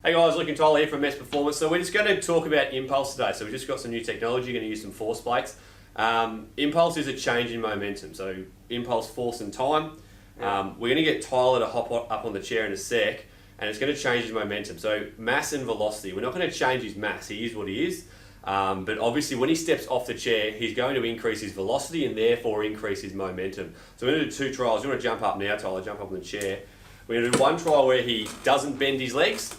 Hey guys, Luke and Tyler here from Mess Performance. So we're just going to talk about Impulse today. So we've just got some new technology, going to use some force plates. Impulse is a change in momentum. So Impulse, force and time. We're going to get Tyler to hop up on the chair in a sec, and it's going to change his momentum. So mass and velocity. We're not going to change his mass. He is what he is. But obviously when he steps off the chair, he's going to increase his velocity and therefore increase his momentum. So we're going to do two trials. You want to jump up now, Tyler? Jump up on the chair. We're going to do one trial where he doesn't bend his legs.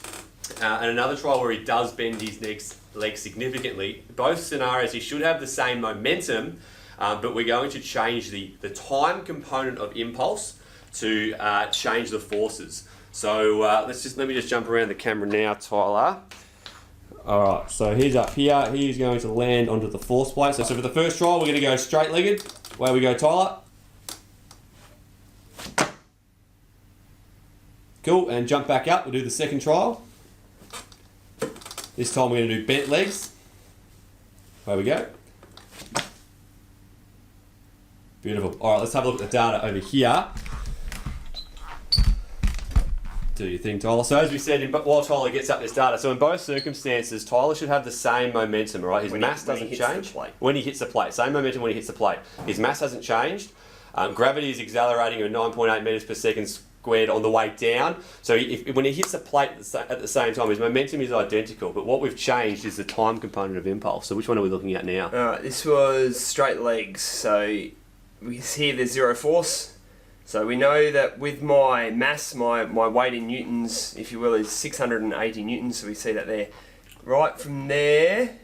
And another trial where he does bend his legs significantly. Both scenarios, he should have the same momentum, but we're going to change the time component of Impulse to change the forces. So let me just jump around the camera now, Tyler. Alright, so he's up here. He's going to land onto the force plate. So for the first trial, we're going to go straight-legged. Away we go, Tyler. Cool, and jump back up. We'll do the second trial. This time we're going to do bent legs. There we go. Beautiful. All right, let's have a look at the data over here. Do your thing, Tyler. So as we said, while Tyler gets up this data, so in both circumstances, Tyler should have the same momentum, all right? His mass doesn't change when he hits the plate. Same momentum when he hits the plate. His mass hasn't changed. Gravity is accelerating at 9.8 meters per second squared on the way down. So when he hits the plate at the same time, his momentum is identical, but what we've changed is the time component of Impulse. So which one are we looking at now? Alright, this was straight legs. So we see there's zero force. So we know that with my mass, my weight in newtons, if you will, is 680 newtons. So we see that there. Right from there,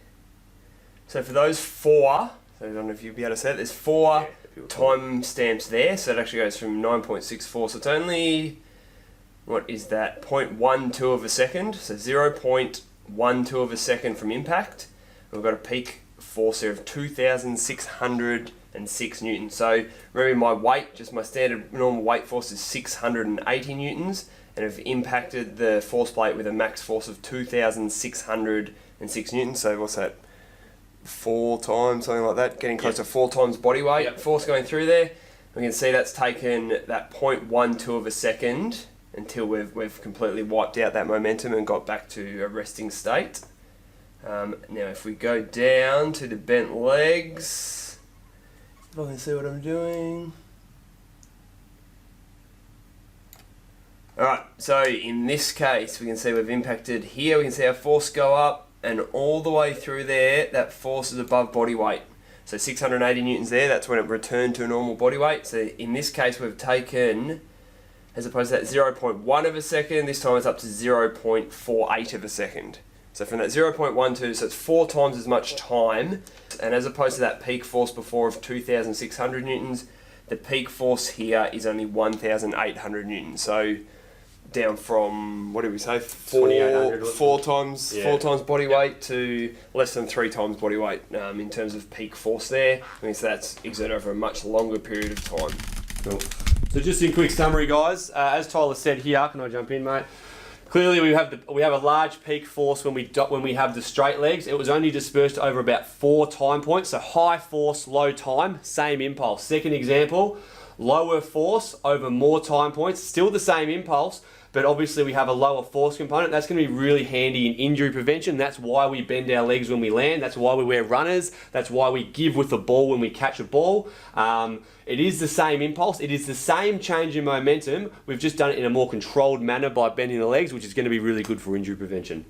so for those four, so I don't know if you'll be able to see it, there's four time stamps there, so it actually goes from 9.64, so it's only, what is that, 0.12 of a second, so 0.12 of a second from impact. We've got a peak force there of 2,606 newtons. So remember my weight, just my standard normal weight force is 680 newtons, and I've impacted the force plate with a max force of 2,606 newtons, so what's that? 4 times, something like that, getting close to 4 times body weight force going through there. We can see that's taken that 0.12 of a second until we've completely wiped out that momentum and got back to a resting state. Now if we go down to the bent legs, if I can see what I'm doing. Alright, so in this case we can see we've impacted here, we can see our force go up, and all the way through there, that force is above body weight. So 680 newtons there, that's when it returned to a normal body weight. So in this case, we've taken, as opposed to that 0.1 of a second, this time it's up to 0.48 of a second. So from that 0.12, so it's 4 times as much time. And as opposed to that peak force before of 2,600 newtons, the peak force here is only 1,800 newtons. So down from, what did we say, 4 times body weight to less than 3 times body weight in terms of peak force there. I mean, so that's exerted over a much longer period of time. Cool. So just in quick summary, guys, as Tyler said here, can I jump in, mate? Clearly, we have a large peak force when we have the straight legs. It was only dispersed over about 4 time points. So high force, low time, same impulse. Second example, lower force over more time points, still the same impulse, but obviously we have a lower force component. That's going to be really handy in injury prevention. That's why we bend our legs when we land. That's why we wear runners. That's why we give with the ball when we catch a ball. It is the same impulse. It is the same change in momentum. We've just done it in a more controlled manner by bending the legs, which is going to be really good for injury prevention.